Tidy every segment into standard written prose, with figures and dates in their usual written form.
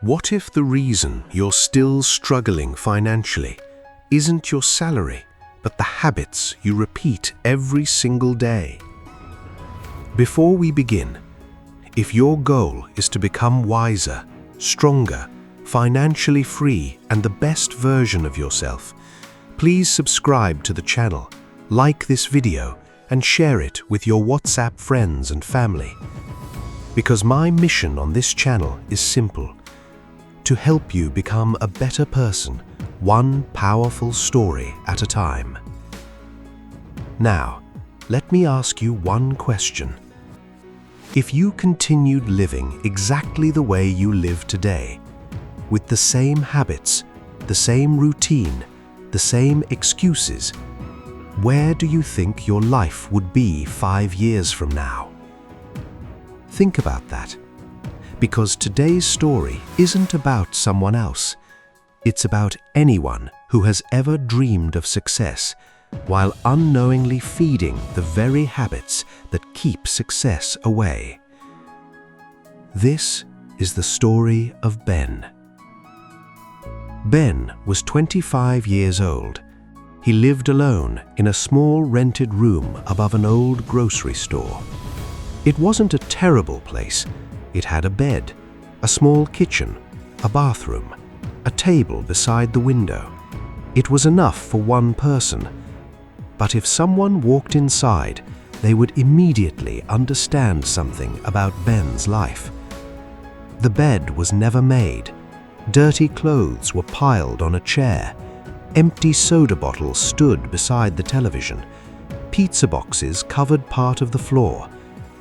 What if the reason you're still struggling financially isn't your salary, but the habits you repeat every single day? Before we begin, if your goal is to become wiser, stronger, financially free, and the best version of yourself, please subscribe to the channel, like this video, and share it with your WhatsApp friends and family. Because my mission on this channel is simple: to help you become a better person, one powerful story at a time. Now, let me ask you one question. If you continued living exactly the way you live today, with the same habits, the same routine, the same excuses, where do you think your life would be 5 years from now? Think about that. Because today's story isn't about someone else. It's about anyone who has ever dreamed of success while unknowingly feeding the very habits that keep success away. This is the story of Ben. Ben was 25 years old. He lived alone in a small rented room above an old grocery store. It wasn't a terrible place. It had a bed, a small kitchen, a bathroom, a table beside the window. It was enough for one person. But if someone walked inside, they would immediately understand something about Ben's life. The bed was never made. Dirty clothes were piled on a chair. Empty soda bottles stood beside the television. Pizza boxes covered part of the floor.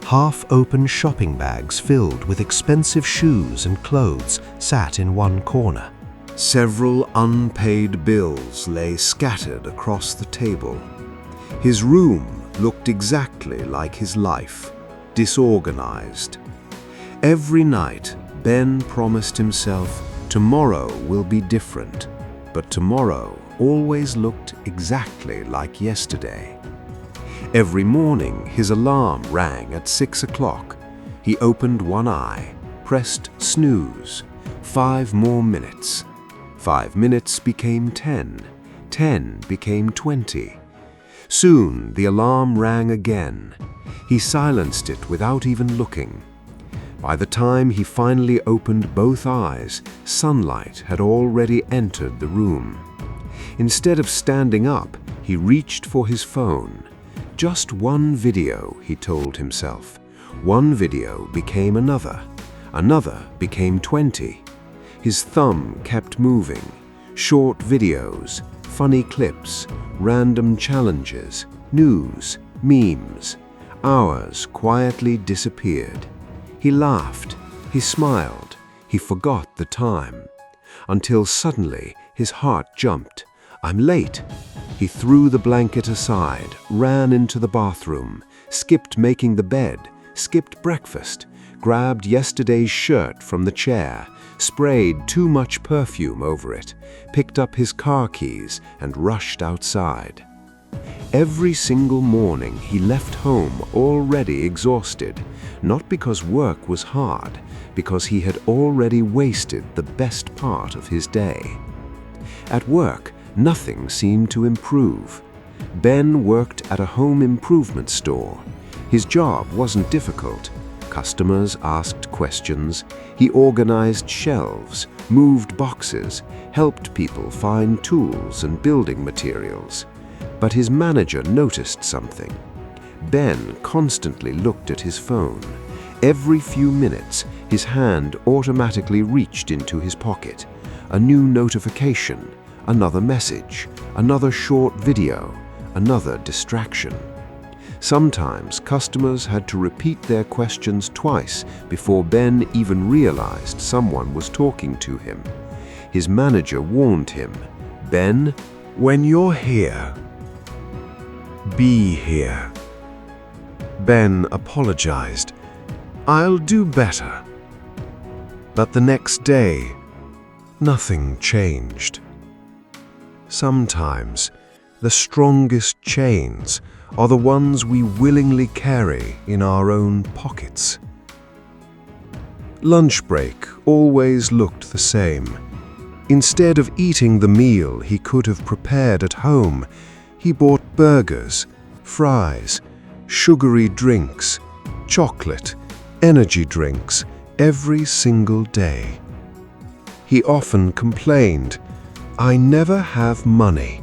Half-open shopping bags filled with expensive shoes and clothes sat in one corner. Several unpaid bills lay scattered across the table. His room looked exactly like his life, disorganized. Every night, Ben promised himself, tomorrow will be different, but tomorrow always looked exactly like yesterday. Every morning, his alarm rang at 6 o'clock. He opened one eye, pressed snooze. 5 more minutes. 5 minutes became 10. 10 became 20. Soon, the alarm rang again. He silenced it without even looking. By the time he finally opened both eyes, sunlight had already entered the room. Instead of standing up, he reached for his phone. Just one video, he told himself. One video became another. Another became 20. His thumb kept moving. Short videos, funny clips, random challenges, news, memes. Hours quietly disappeared. He laughed, he smiled, he forgot the time. Until suddenly his heart jumped. I'm late. He threw the blanket aside, ran into the bathroom, skipped making the bed, skipped breakfast, grabbed yesterday's shirt from the chair, sprayed too much perfume over it, picked up his car keys, and rushed outside. Every single morning he left home already exhausted, not because work was hard, because he had already wasted the best part of his day. At work, nothing seemed to improve. Ben worked at a home improvement store. His job wasn't difficult. Customers asked questions. He organized shelves, moved boxes, helped people find tools and building materials. But his manager noticed something. Ben constantly looked at his phone. Every few minutes, his hand automatically reached into his pocket. A new notification, another message, another short video, another distraction. Sometimes customers had to repeat their questions twice before Ben even realized someone was talking to him. His manager warned him, "Ben, when you're here, be here." Ben apologized. "I'll do better." But the next day, nothing changed. Sometimes, the strongest chains are the ones we willingly carry in our own pockets. Lunch break always looked the same. Instead of eating the meal he could have prepared at home, he bought burgers, fries, sugary drinks, chocolate, energy drinks every single day. He often complained, "I never have money."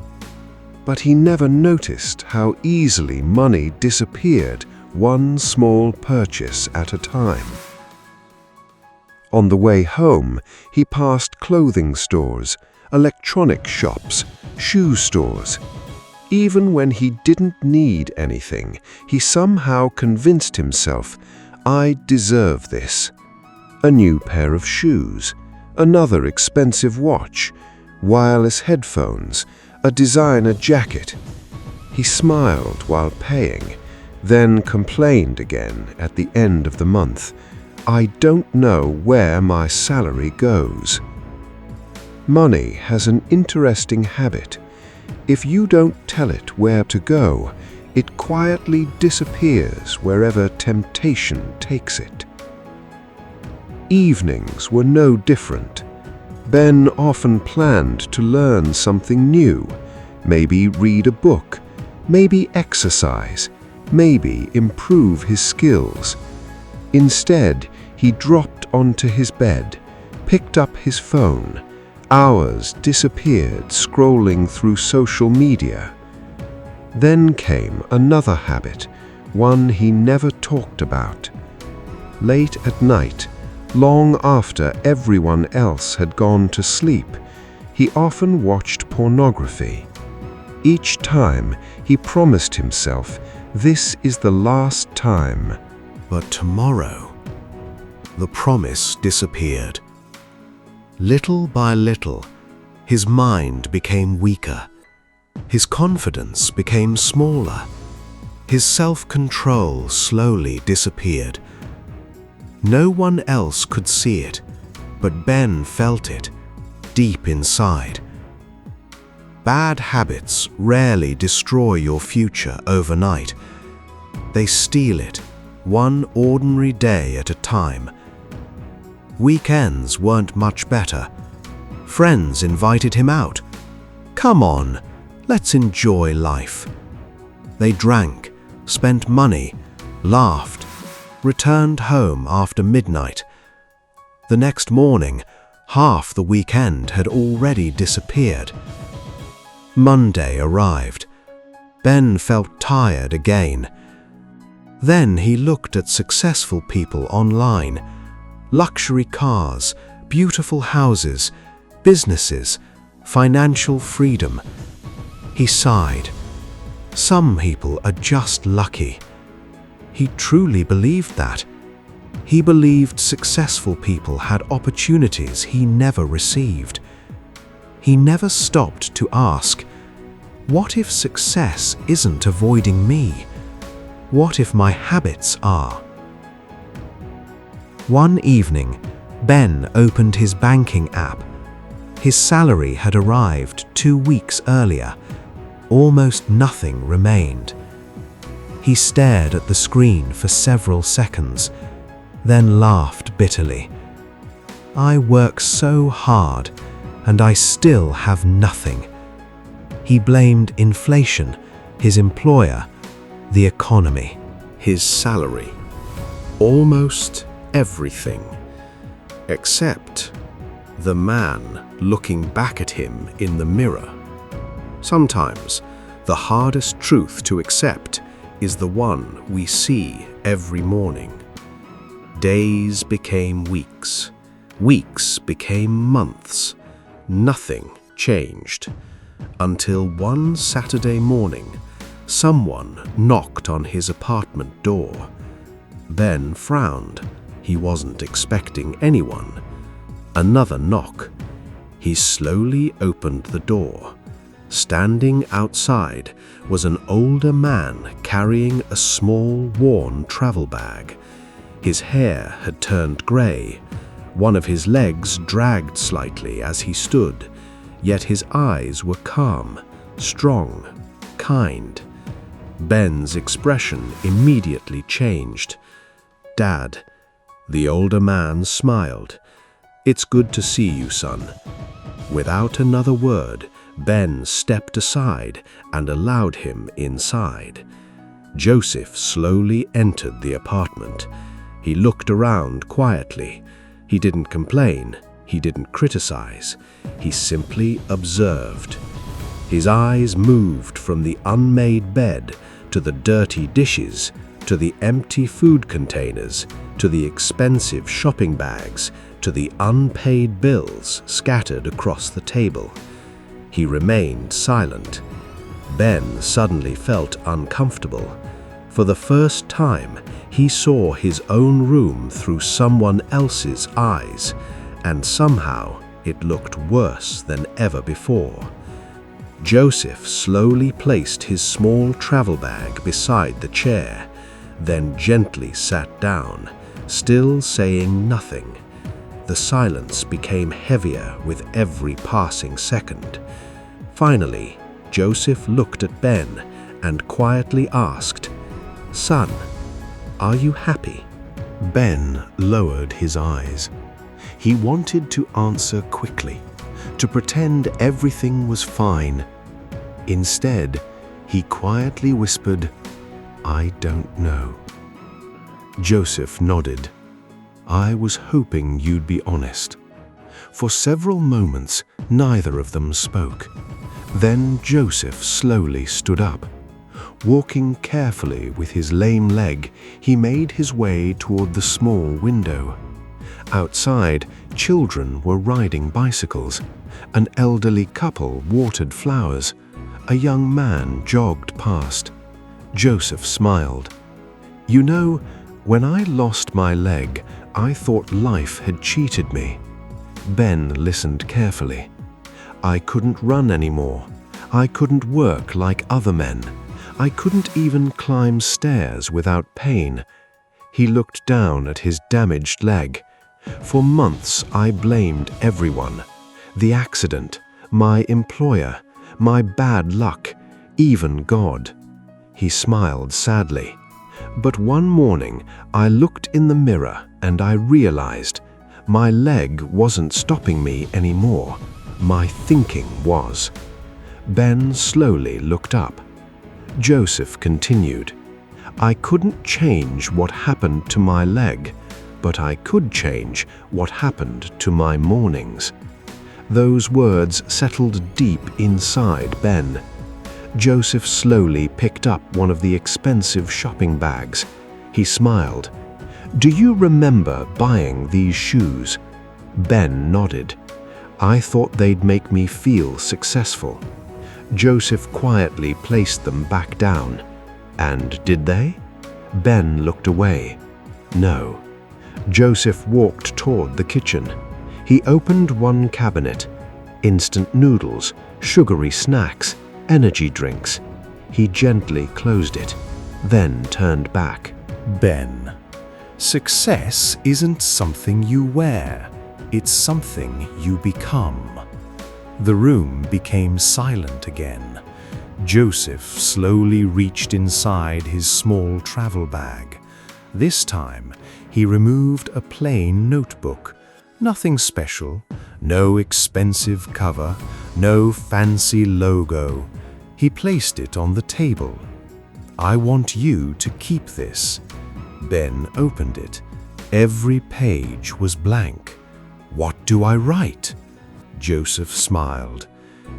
But he never noticed how easily money disappeared, one small purchase at a time. On the way home, he passed clothing stores, electronic shops, shoe stores. Even when he didn't need anything, he somehow convinced himself, "I deserve this." A new pair of shoes, another expensive watch, wireless headphones, a designer jacket. He smiled while paying, then complained again at the end of the month, "I don't know where my salary goes." Money has an interesting habit. If you don't tell it where to go, it quietly disappears wherever temptation takes it. Evenings were no different. Ben often planned to learn something new, maybe read a book, maybe exercise, maybe improve his skills. Instead, he dropped onto his bed, picked up his phone. Hours disappeared scrolling through social media. Then came another habit, one he never talked about. Late at night, long after everyone else had gone to sleep, he often watched pornography. Each time, he promised himself, "This is the last time." But tomorrow, the promise disappeared. Little by little, his mind became weaker. His confidence became smaller. His self-control slowly disappeared. No one else could see it, but Ben felt it, deep inside. Bad habits rarely destroy your future overnight. They steal it, one ordinary day at a time. Weekends weren't much better. Friends invited him out. "Come on, let's enjoy life." They drank, spent money, laughed, returned home after midnight. The next morning, half the weekend had already disappeared. Monday arrived. Ben felt tired again. Then he looked at successful people online. Luxury cars, beautiful houses, businesses, financial freedom. He sighed. Some people are just lucky. He truly believed that. He believed successful people had opportunities he never received. He never stopped to ask, what if success isn't avoiding me? What if my habits are? One evening, Ben opened his banking app. His salary had arrived 2 weeks earlier. Almost nothing remained. He stared at the screen for several seconds, then laughed bitterly. "I work so hard, and I still have nothing." He blamed inflation, his employer, the economy, his salary, almost everything, except the man looking back at him in the mirror. Sometimes, the hardest truth to accept is the one we see every morning. Days became weeks. Weeks became months. Nothing changed. Until one Saturday morning, someone knocked on his apartment door. Ben frowned. He wasn't expecting anyone. Another knock. He slowly opened the door. Standing outside was an older man carrying a small, worn travel bag. His hair had turned grey. One of his legs dragged slightly as he stood, yet his eyes were calm, strong, kind. Ben's expression immediately changed. "Dad, The older man smiled. "It's good to see you, son." Without another word, Ben stepped aside and allowed him inside. Joseph slowly entered the apartment. He looked around quietly. He didn't complain. He didn't criticize. He simply observed. His eyes moved from the unmade bed to the dirty dishes, to the empty food containers, to the expensive shopping bags, to the unpaid bills scattered across the table. He remained silent. Ben suddenly felt uncomfortable. For the first time, he saw his own room through someone else's eyes, and somehow it looked worse than ever before. Joseph slowly placed his small travel bag beside the chair, then gently sat down, still saying nothing. The silence became heavier with every passing second. Finally, Joseph looked at Ben and quietly asked, "Son, are you happy?" Ben lowered his eyes. He wanted to answer quickly, to pretend everything was fine. Instead, he quietly whispered, "I don't know." Joseph nodded. "I was hoping you'd be honest." For several moments, neither of them spoke. Then Joseph slowly stood up. Walking carefully with his lame leg, he made his way toward the small window. Outside, children were riding bicycles. An elderly couple watered flowers. A young man jogged past. Joseph smiled. "You know, when I lost my leg, I thought life had cheated me." Ben listened carefully. "I couldn't run anymore. I couldn't work like other men. I couldn't even climb stairs without pain." He looked down at his damaged leg. "For months I blamed everyone. The accident, my employer, my bad luck, even God." He smiled sadly. "But one morning I looked in the mirror and I realized my leg wasn't stopping me anymore. My thinking was." Ben slowly looked up. Joseph continued, "I couldn't change what happened to my leg, but I could change what happened to my mornings." Those words settled deep inside Ben. Joseph slowly picked up one of the expensive shopping bags. He smiled. "Do you remember buying these shoes?" Ben nodded. "I thought they'd make me feel successful." Joseph quietly placed them back down. "And did they?" Ben looked away. "No." Joseph walked toward the kitchen. He opened one cabinet. Instant noodles, sugary snacks, energy drinks. He gently closed it, then turned back. "Ben, success isn't something you wear. It's something you become." The room became silent again. Joseph slowly reached inside his small travel bag. This time, he removed a plain notebook. Nothing special, no expensive cover, no fancy logo. He placed it on the table. "I want you to keep this." Ben opened it. Every page was blank. "What do I write?" Joseph smiled.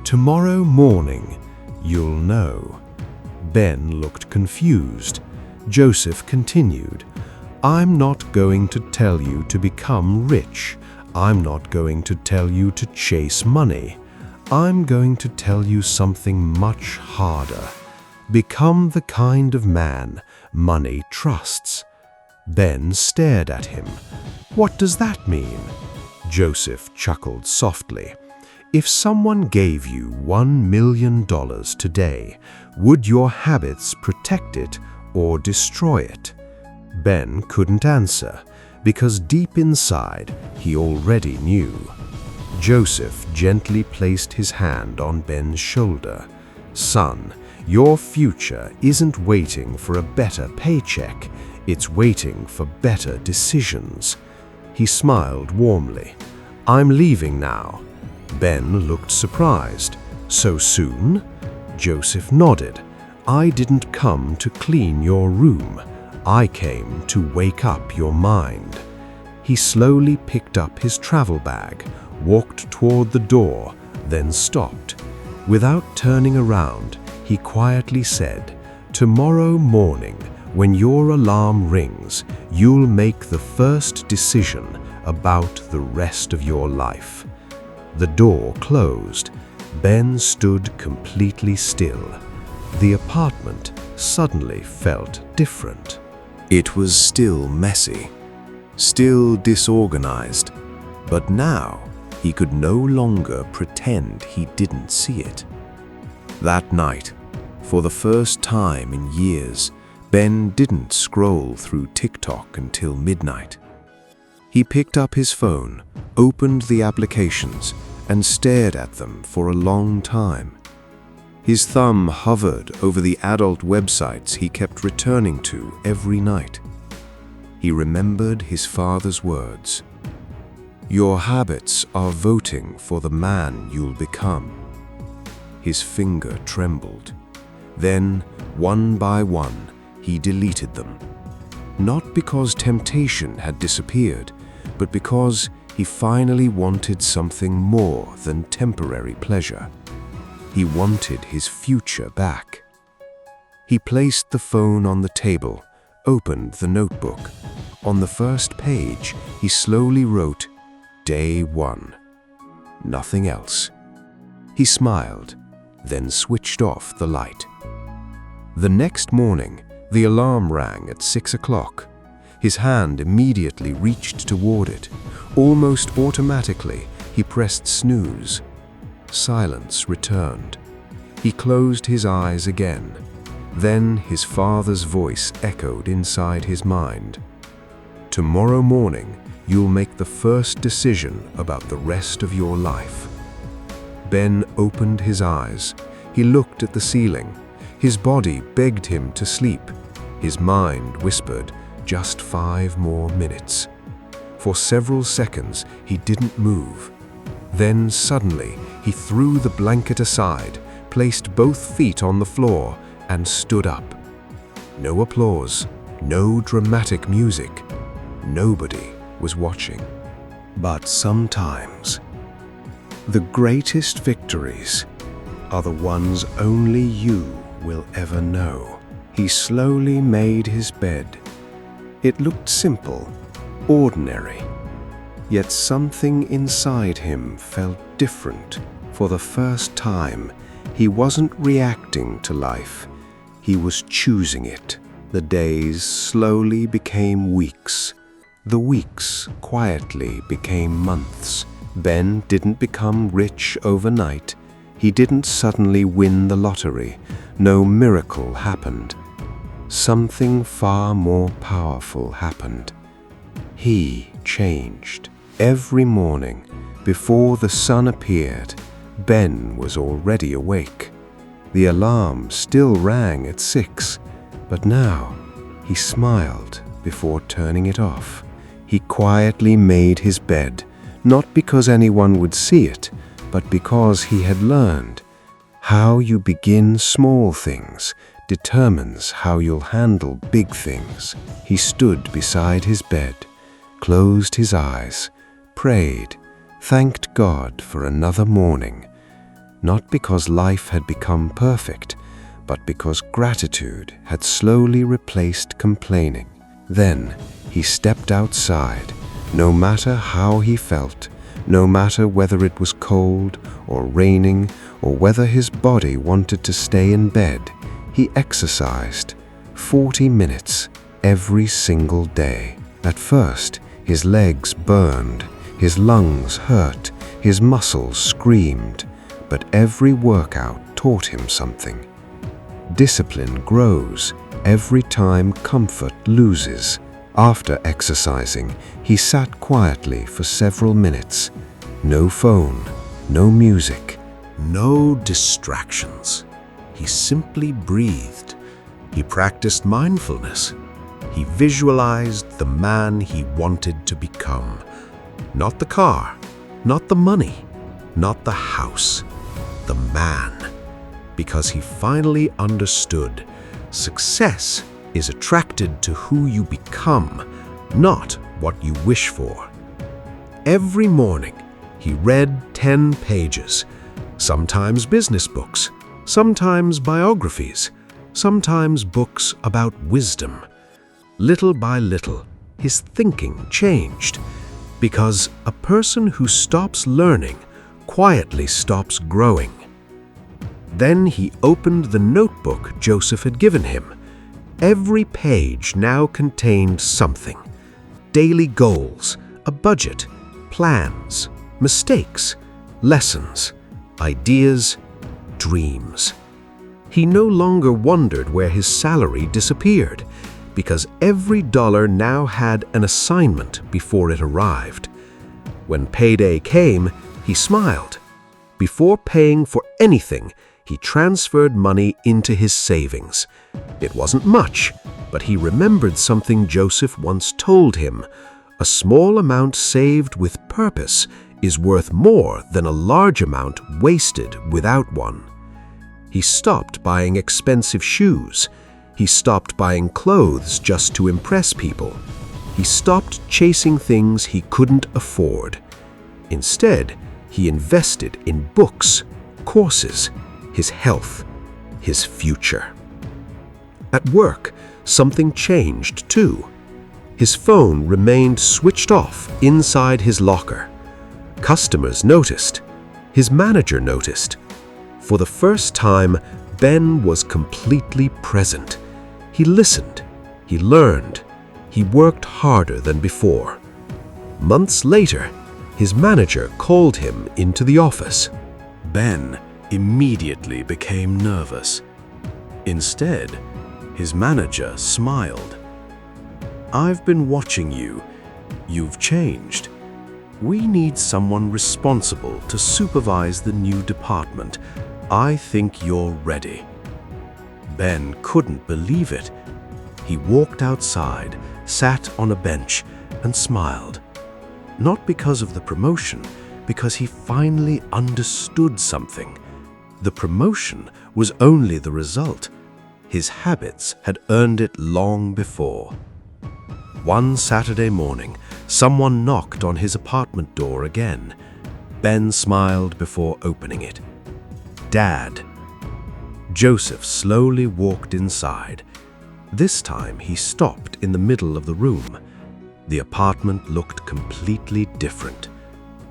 "Tomorrow morning, you'll know." Ben looked confused. Joseph continued, "I'm not going to tell you to become rich. I'm not going to tell you to chase money. I'm going to tell you something much harder. Become the kind of man money trusts." Ben stared at him. "What does that mean?" Joseph chuckled softly. "If someone gave you $1 million today, would your habits protect it or destroy it?" Ben couldn't answer, because deep inside he already knew. Joseph gently placed his hand on Ben's shoulder. "Son, your future isn't waiting for a better paycheck. It's waiting for better decisions. He smiled warmly. "I'm leaving now." Ben looked surprised. "So soon?" Joseph nodded. "I didn't come to clean your room. I came to wake up your mind." He slowly picked up his travel bag, walked toward the door, then stopped. Without turning around, he quietly said, "Tomorrow morning, when your alarm rings, you'll make the first decision about the rest of your life." The door closed. Ben stood completely still. The apartment suddenly felt different. It was still messy, still disorganized, but now he could no longer pretend he didn't see it. That night, for the first time in years, Ben didn't scroll through TikTok until midnight. He picked up his phone, opened the applications, and stared at them for a long time. His thumb hovered over the adult websites he kept returning to every night. He remembered his father's words, "Your habits are voting for the man you'll become." His finger trembled. Then, one by one, he deleted them. Not because temptation had disappeared, but because he finally wanted something more than temporary pleasure. He wanted his future back. He placed the phone on the table, opened the notebook. On the first page, he slowly wrote, "Day 1. Nothing else." He smiled, then switched off the light. The next morning, the alarm rang at 6 o'clock. His hand immediately reached toward it. Almost automatically, he pressed snooze. Silence returned. He closed his eyes again. Then his father's voice echoed inside his mind. "Tomorrow morning, you'll make the first decision about the rest of your life." Ben opened his eyes. He looked at the ceiling. His body begged him to sleep. His mind whispered, "Just 5 more minutes." For several seconds, he didn't move. Then suddenly, he threw the blanket aside, placed both feet on the floor, and stood up. No applause, no dramatic music. Nobody was watching. But sometimes, the greatest victories are the ones only you will ever know. He slowly made his bed. It looked simple, ordinary, yet something inside him felt different. For the first time, he wasn't reacting to life. He was choosing it. The days slowly became weeks. The weeks quietly became months. Ben didn't become rich overnight. He didn't suddenly win the lottery. No miracle happened. Something far more powerful happened. He changed. Every morning, before the sun appeared, Ben was already awake. The alarm still rang at 6, but now he smiled before turning it off. He quietly made his bed, not because anyone would see it, but because he had learned how you begin small things determines how you'll handle big things. He stood beside his bed, closed his eyes, prayed, thanked God for another morning, not because life had become perfect, but because gratitude had slowly replaced complaining. Then he stepped outside, no matter how he felt, no matter whether it was cold or raining or whether his body wanted to stay in bed. He exercised 40 minutes every single day. At first, his legs burned, his lungs hurt, his muscles screamed, but every workout taught him something. Discipline grows every time comfort loses. After exercising, he sat quietly for several minutes. No phone, no music, no distractions. He simply breathed. He practiced mindfulness. He visualized the man he wanted to become. Not the car, not the money, not the house, the man. Because he finally understood success is attracted to who you become, not what you wish for. Every morning, he read 10 pages, sometimes business books, sometimes biographies, sometimes books about wisdom. Little by little, his thinking changed, because a person who stops learning quietly stops growing. Then he opened the notebook Joseph had given him. Every page now contained something: daily goals, a budget, plans, mistakes, lessons, ideas, dreams. He no longer wondered where his salary disappeared, because every dollar now had an assignment before it arrived. When payday came, he smiled. Before paying for anything, he transferred money into his savings. It wasn't much, but he remembered something Joseph once told him: a small amount saved with purpose is worth more than a large amount wasted without one. He stopped buying expensive shoes. He stopped buying clothes just to impress people. He stopped chasing things he couldn't afford. Instead, he invested in books, courses, his health, his future. At work, something changed too. His phone remained switched off inside his locker. Customers noticed. His manager noticed. For the first time, Ben was completely present. He listened. He learned. He worked harder than before. Months later, his manager called him into the office. Ben immediately became nervous. Instead, his manager smiled. "I've been watching you. You've changed. We need someone responsible to supervise the new department. I think you're ready." Ben couldn't believe it. He walked outside, sat on a bench, and smiled. Not because of the promotion, because he finally understood something. The promotion was only the result. His habits had earned it long before. One Saturday morning, someone knocked on his apartment door again. Ben smiled before opening it. "Dad." Joseph slowly walked inside. This time he stopped in the middle of the room. The apartment looked completely different.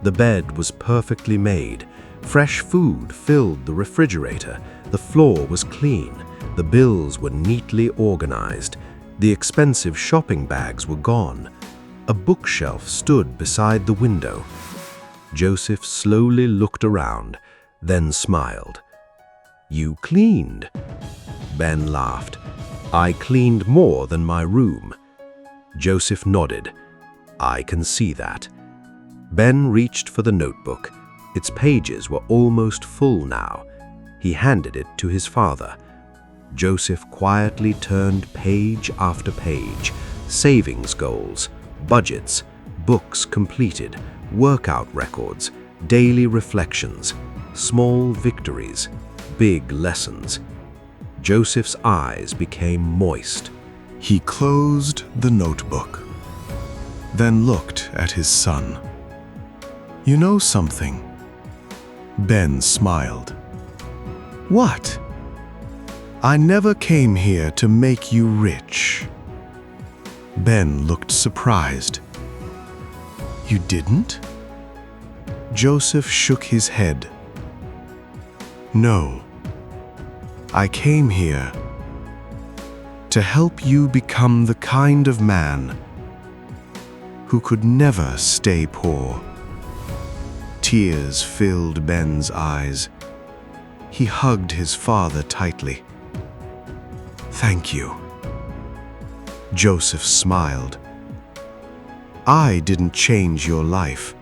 The bed was perfectly made. Fresh food filled the refrigerator. The floor was clean. The bills were neatly organized. The expensive shopping bags were gone. A bookshelf stood beside the window. Joseph slowly looked around, then smiled. "You cleaned." Ben laughed. "I cleaned more than my room." Joseph nodded. "I can see that." Ben reached for the notebook. Its pages were almost full now. He handed it to his father. Joseph quietly turned page after page. Savings goals, budgets, books completed, workout records, daily reflections, small victories, big lessons. Joseph's eyes became moist. He closed the notebook, then looked at his son. "You know something?" Ben smiled. "What?" "I never came here to make you rich." Ben looked surprised. "You didn't?" Joseph shook his head. "No. I came here to help you become the kind of man who could never stay poor." Tears filled Ben's eyes. He hugged his father tightly. "Thank you." Joseph smiled. "I didn't change your life."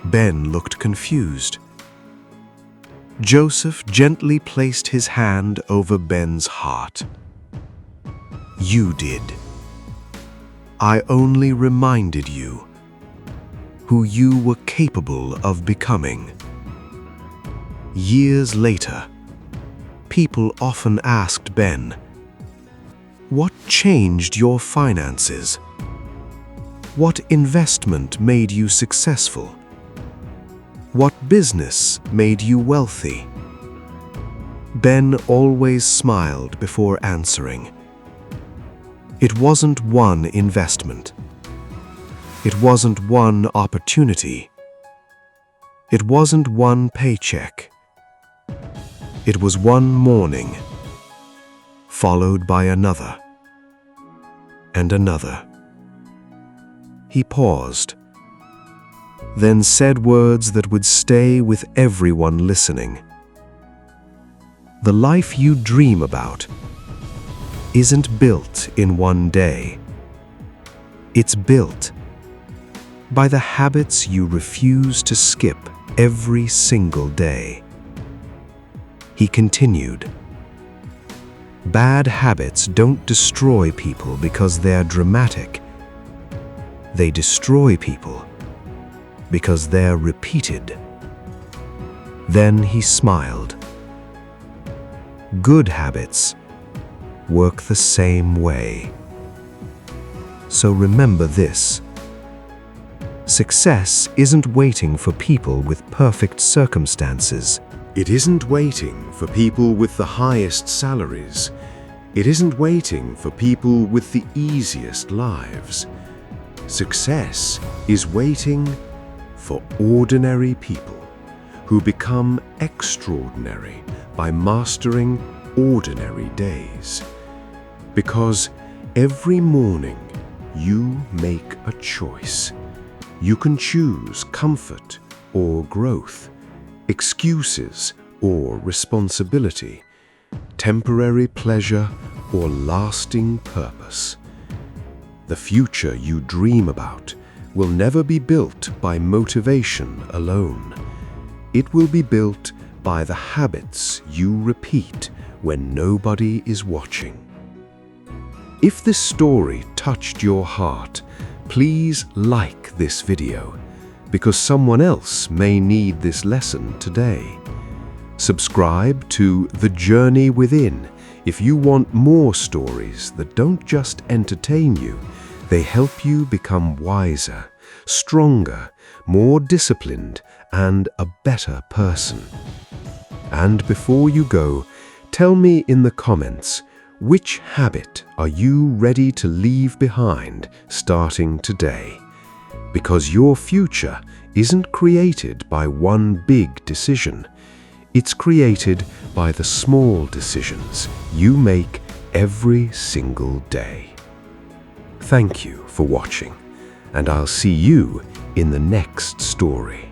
Ben looked confused. Joseph gently placed his hand over Ben's heart. You did. I only reminded you who you were capable of becoming. Years later, people often asked Ben, "What changed your finances? What investment made you successful? What business made you wealthy?" Ben always smiled before answering. It wasn't one investment. It wasn't one opportunity. It wasn't one paycheck. It was one morning, followed by another, and another. He paused, then said words that would stay with everyone listening. The life you dream about isn't built in one day. It's built by the habits you refuse to skip every single day. He continued, "Bad habits don't destroy people because they're dramatic. They destroy people because they're repeated." Then he smiled. Good habits work the same way. So remember this. Success isn't waiting for people with perfect circumstances. It isn't waiting for people with the highest salaries. It isn't waiting for people with the easiest lives. Success is waiting for ordinary people who become extraordinary by mastering ordinary days. Because every morning you make a choice. You can choose comfort or growth, excuses or responsibility, temporary pleasure or lasting purpose. The future you dream about will never be built by motivation alone. It will be built by the habits you repeat when nobody is watching. If this story touched your heart, please like this video, because someone else may need this lesson today. Subscribe to The Journey Within if you want more stories that don't just entertain you, they help you become wiser, stronger, more disciplined, and a better person. And before you go, tell me in the comments, which habit are you ready to leave behind starting today? Because your future isn't created by one big decision. It's created by the small decisions you make every single day. Thank you for watching, and I'll see you in the next story.